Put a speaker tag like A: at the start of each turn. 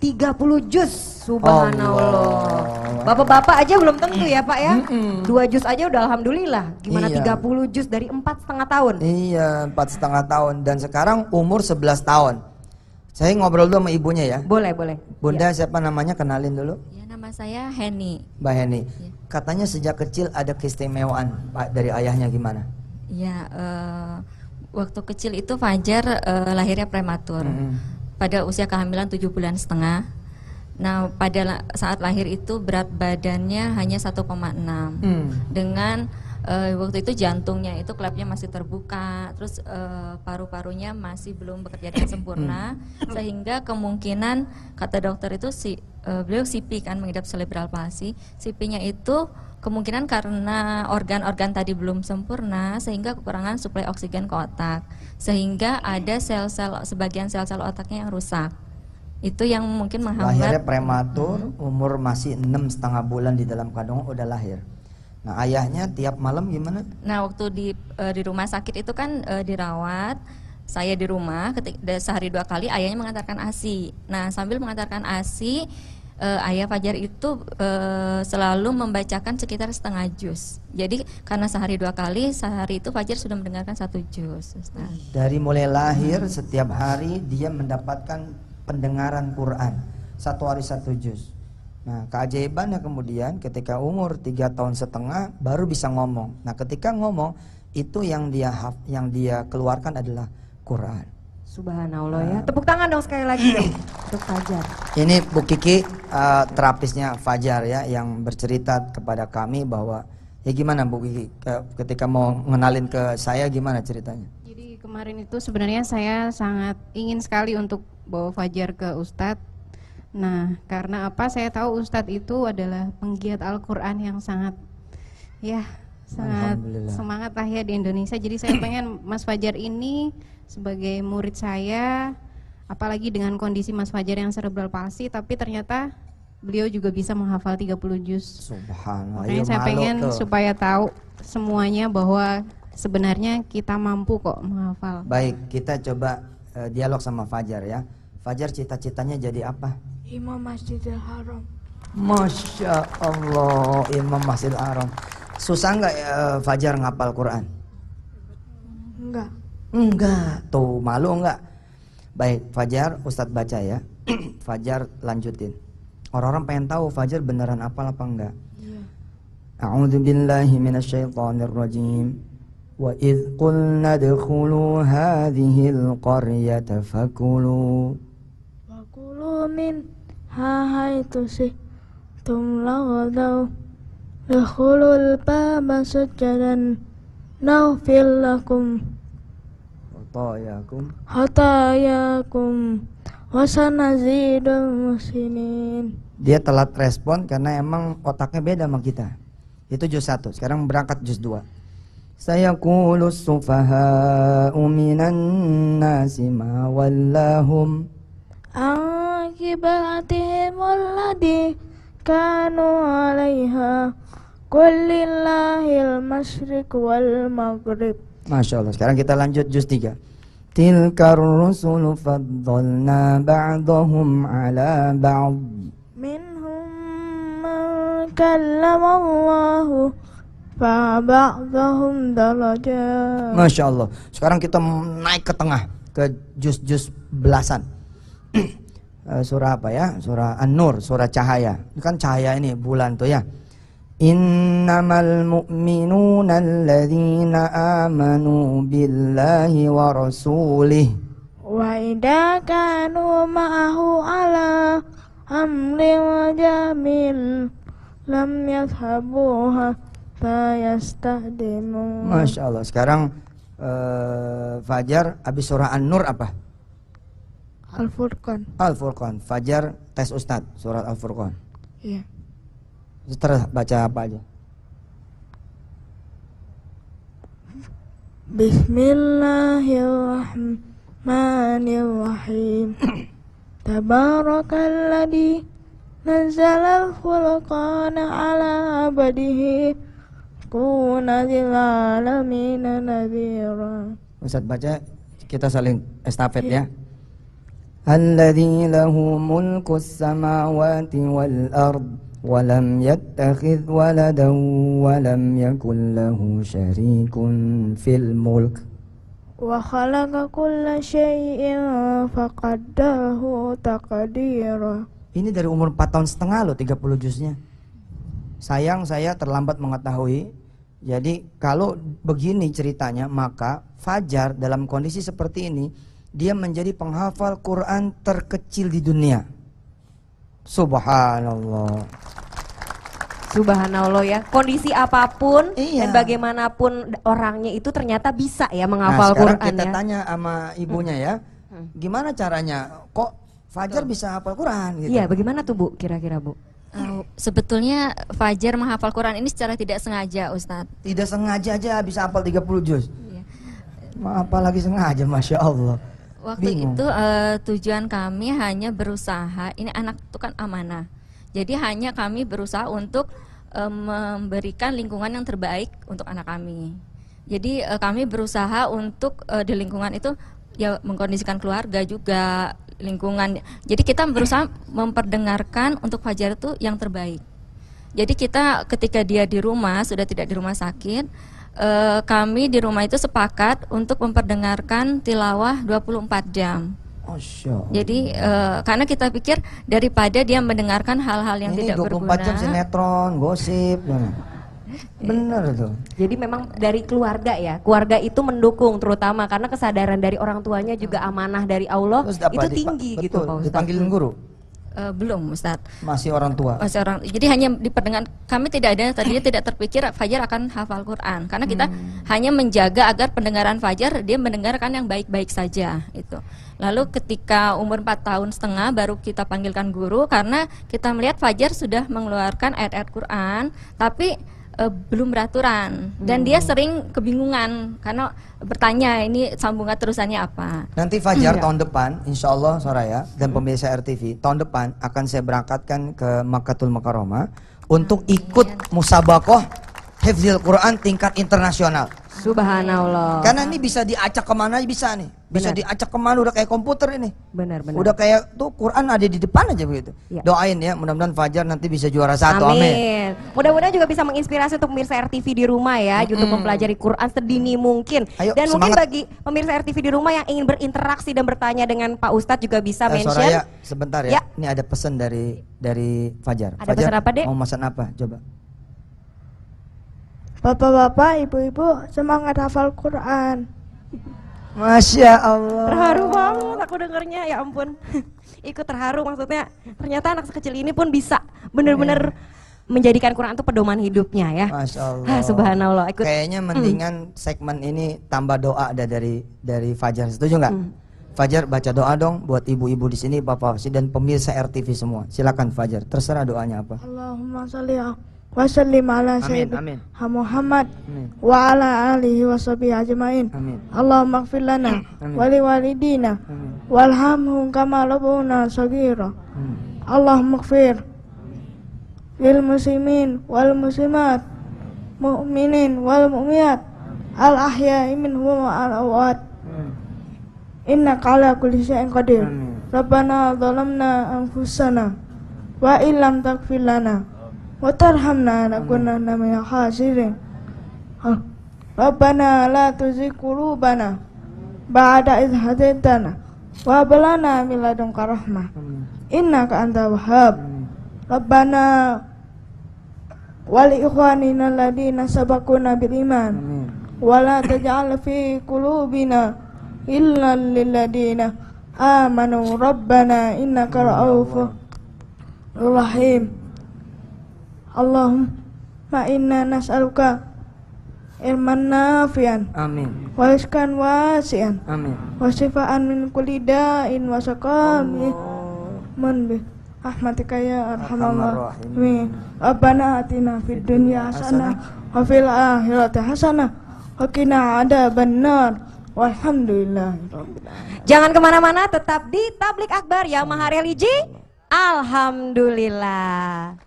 A: 30 juz, subhanallah. Bapak-bapak aja belum tentu ya Pak ya. 2 juz aja udah alhamdulillah. Gimana 30 juz dari 4,5 tahun?
B: Iya, 4,5 tahun dan sekarang umur 11 tahun. Saya ngobrol dulu sama ibunya ya.
A: Boleh, boleh.
B: Bunda siapa namanya? Kenalin dulu.
C: Ya, nama saya Heni.
B: Mbak Heni.
C: Ya.
B: Katanya sejak kecil ada keistimewaan dari ayahnya gimana?
C: Ya, waktu kecil itu Fajar lahirnya prematur. Pada usia kehamilan 7,5 bulan. Nah, pada saat lahir itu berat badannya hanya 1,6. Dengan waktu itu jantungnya itu klepnya masih terbuka, terus paru-parunya masih belum bekerja dengan sempurna, sehingga kemungkinan kata dokter itu beliau CP kan, mengidap cerebral palsy. CP-nya itu kemungkinan karena organ-organ tadi belum sempurna sehingga kekurangan suplai oksigen ke otak, sehingga ada sel-sel, sebagian sel-sel otaknya yang rusak. Itu yang mungkin menghambat.
B: Lahirnya prematur, umur masih 6,5 bulan di dalam kandungan udah lahir. Nah, ayahnya tiap malam gimana?
C: Nah, waktu di rumah sakit itu kan dirawat, saya di rumah sehari 2 kali, ayahnya mengantarkan ASI. Nah, sambil mengantarkan ASI, ayah Fajar itu selalu membacakan sekitar setengah juz. Jadi karena sehari 2 kali, sehari itu Fajar sudah mendengarkan 1 juz. Ustaz.
B: Dari mulai lahir setiap hari dia mendapatkan pendengaran Quran, 1 hari 1 juz. Nah, keajaibannya kemudian ketika umur 3,5 tahun baru bisa ngomong. Nah, ketika ngomong itu yang dia keluarkan adalah Quran.
A: Subhanallah ya. Tepuk tangan dong sekali lagi dong untuk Fajar.
B: Ini Bu Kiki terapisnya Fajar ya, yang bercerita kepada kami bahwa ya gimana Bu Kiki ketika mau ngenalin ke saya, gimana ceritanya?
D: Jadi kemarin itu sebenarnya saya sangat ingin sekali untuk bawa Fajar ke Ustadz. Nah, karena apa? Saya tahu Ustadz itu adalah penggiat Al-Quran yang sangat semangat lah ya di Indonesia. Jadi saya pengen Mas Fajar ini sebagai murid saya, apalagi dengan kondisi Mas Fajar yang cerebral palsy, tapi ternyata beliau juga bisa menghafal 30 juz.
B: Subhanallah.
D: Makanya saya pengen supaya tahu semuanya bahwa sebenarnya kita mampu kok menghafal.
B: Baik, kita coba dialog sama Fajar ya. Fajar cita-citanya jadi apa?
E: Imam Masjidil Haram.
B: Masya Allah, Imam Masjidil Haram. Susah nggak Fajar ngapal Quran?
E: Enggak.
B: Enggak, tuh malu enggak? Baik, Fajar, Ustadz baca ya. Fajar lanjutin. Orang-orang pengen tahu Fajar beneran hafal apa enggak?
E: Iya.
B: A'udzu billahi minasyaitonir rajim. Wa idz qulna dkhulu hadhil qaryata fakulu.
E: Fakulu min haitsu syi'tum laghadaw. Dakhulul baba sujadan naghfir lakum hatayakum wasanazidul muslimin.
B: Dia telat respon karena emang otaknya beda sama kita. Itu juz 1. Sekarang berangkat juz 2. Sayaqulus sufaha'u minan nasi ma wallahum
E: akibatihim alladhi kanu 'alaiha qul lillahil masyriq wal maghrib.
B: Masya Allah. Sekarang kita lanjut juz 3. Tilkar rusulu faddalna ba'dahum ala ba'd.
E: Minhum man kallamallahu fa ba'dahum darajat.
B: Masya Allah. Sekarang kita naik ke tengah, ke juz-juz belasan. Surah apa ya? Surah An-Nur, surah cahaya. Ini kan cahaya ini, bulan tuh ya. Innamal mu'minuna alladzina amanu billahi wa rasulih
E: wa idza kanu ma'ahu ala amrin jamil lam yadhhabu hatta yastahdimu.
B: Masya Allah. Sekarang Fajar habis surah An-Nur apa?
E: Al-Furqan.
B: Al-Furqan. Fajar tes Ustadz surat Al-Furqan.
E: Iya.
B: Terus baca apa aja?
E: Bismillahirrahmanirrahim. Tabarakalladzi nazzala al-furqana ala abdihi kuna lil alamin nadhira.
B: Ustadz baca, kita saling estafet ya. Alladzi lahu mulkus samawati wal ard wa lam yattakhidh waladan wa lam yakul lahu syarikun fil mulk
E: wa khalaqa kulla syai'in faqaddarahu taqdira.
B: Ini dari umur 4 tahun setengah loh 30 juznya. Sayang saya terlambat mengetahui. Jadi kalau begini ceritanya, maka Fajar dalam kondisi seperti ini dia menjadi penghafal Quran terkecil di dunia. Subhanallah.
A: Subhanallah ya. Kondisi apapun
B: Iya.
A: dan bagaimanapun orangnya itu ternyata bisa ya menghafal
B: Sekarang
A: Quran
B: kita
A: ya.
B: tanya sama ibunya ya, gimana caranya? Kok Fajar bisa hafal Quran? Gitu.
A: Iya, bagaimana tuh Bu kira-kira Bu?
C: Sebetulnya Fajar menghafal Quran ini secara tidak sengaja, Ustadz.
B: Tidak sengaja aja bisa hafal 30 juz.
C: Iya.
B: Apalagi sengaja, Masya Allah.
C: Waktu
B: Bingung.
C: itu tujuan kami hanya berusaha, ini anak itu kan amanah. Jadi hanya kami berusaha untuk memberikan lingkungan yang terbaik untuk anak kami. Jadi kami berusaha untuk di lingkungan itu ya mengkondisikan keluarga juga, lingkungan. Jadi kita berusaha memperdengarkan untuk Fajar itu yang terbaik. Jadi kita ketika dia di rumah, sudah tidak di rumah sakit, kami di rumah itu sepakat untuk memperdengarkan tilawah 24 jam.
B: Masya Allah.
C: Jadi karena kita pikir daripada dia mendengarkan hal-hal yang
B: Ini
C: tidak
B: 24
C: berguna.
B: jam sinetron, gosip. Bener tuh.
A: Jadi memang dari keluarga ya, keluarga itu mendukung terutama karena kesadaran dari orang tuanya juga amanah dari Allah
B: Terus apa
A: itu tinggi gitu
B: betul,
A: Pak Ustadz.
B: dipanggilin guru?
C: Belum, Ustadz.
B: Masih orang tua.
C: Jadi hanya diperdengar, kami tidak ada tadinya tidak terpikir Fajar akan hafal Quran karena kita hanya menjaga agar pendengaran Fajar dia mendengarkan yang baik-baik saja itu. Lalu ketika umur 4 tahun setengah baru kita panggilkan guru karena kita melihat Fajar sudah mengeluarkan ayat-ayat Quran tapi belum beraturan dan dia sering kebingungan karena bertanya ini sambungan terusannya apa.
B: Nanti Fajar tahun depan, insya Allah Soraya dan pemirsa RTV, tahun depan akan saya berangkatkan ke Makkatul Mukarramah untuk ikut musabakoh Hifdzil Quran tingkat internasional.
A: Subhanallah.
B: Karena ini bisa diacak kemana aja bisa nih. Bisa
A: Benar.
B: diacak kemana, udah kayak komputer ini.
A: Benar-benar.
B: Udah kayak tuh Quran ada di depan aja begitu.
A: Ya.
B: Doain ya, mudah-mudahan Fajar nanti bisa juara 1. Amin.
A: Amin. Mudah-mudahan juga bisa menginspirasi untuk pemirsa RTV di rumah ya, untuk mempelajari Quran sedini mungkin.
B: Ayo,
A: Dan mungkin
B: semangat.
A: bagi pemirsa RTV di rumah yang ingin berinteraksi dan bertanya dengan Pak Ustadz juga bisa mention.
B: Soraya, sebentar ya.
A: Ya.
B: Ini ada pesan dari Fajar.
A: Ada
B: Fajar,
A: pesan apa, Dek?
B: mau pesan apa? Coba.
E: Bapak-bapak, ibu-ibu, semangat hafal Quran.
B: Masya Allah.
A: Terharu banget aku dengernya, ya ampun. Ikut terharu maksudnya. Ternyata anak sekecil ini pun bisa benar-benar menjadikan Quran itu pedoman hidupnya ya.
B: Masya Allah.
A: Subhanallah. Ikut.
B: Kayaknya mendingan segmen ini tambah doa ada dari Fajar. Setuju nggak? Fajar baca doa dong buat ibu-ibu di sini, bapak dan pemirsa RTV semua. Silakan Fajar. Terserah doanya apa.
E: Allahumma sholli wa sallim ala
B: Amin,
E: sayyidina
B: amin.
E: Muhammad
B: Amin.
E: wa ala alihi wa sahbihi ajmain.
B: Amin.
E: Allahumma ighfir lana
B: Amin.
E: wa liwalidina
B: Amin.
E: warhamhum kama rabbuna shaghira.
B: Amin.
E: Allahumma ighfir lil muslimin wal muslimat, mu'minin wal mu'minat, al ahya'i minhum wa al amwat. Innaka ala kulli syai'in qadir.
B: Amin.
E: Rabbana zalamna anfusana wa illam taghfir lana wa tarhamna lanakunanna minal khasirin. Rabbana la tuzigh qulubana ba'da idh hadaitana wa hab lana min ladunka rahmah innaka antal wahhab. Rabbana wa li ikhwanina alladziina sabaquna bil iman wa la taj'al fi qulubina illa lil ladziina amanu rabbana innaka ra'ufur rahim. Allahumma inna nas'aluka ilman nafi'an
B: Amin.
E: wa rizqan wasi'an
B: Amin.
E: wa shifaan min kulli da'in wa saqamin bi rahmatika ya arhamar rahimin. Rabbana atina fid dunya hasanah wa fil akhirati hasanah wa qina adzabannar. Walhamdulillah.
A: Jangan kemana-mana, tetap di Tablik Akbar yang Maha Religi. Alhamdulillah.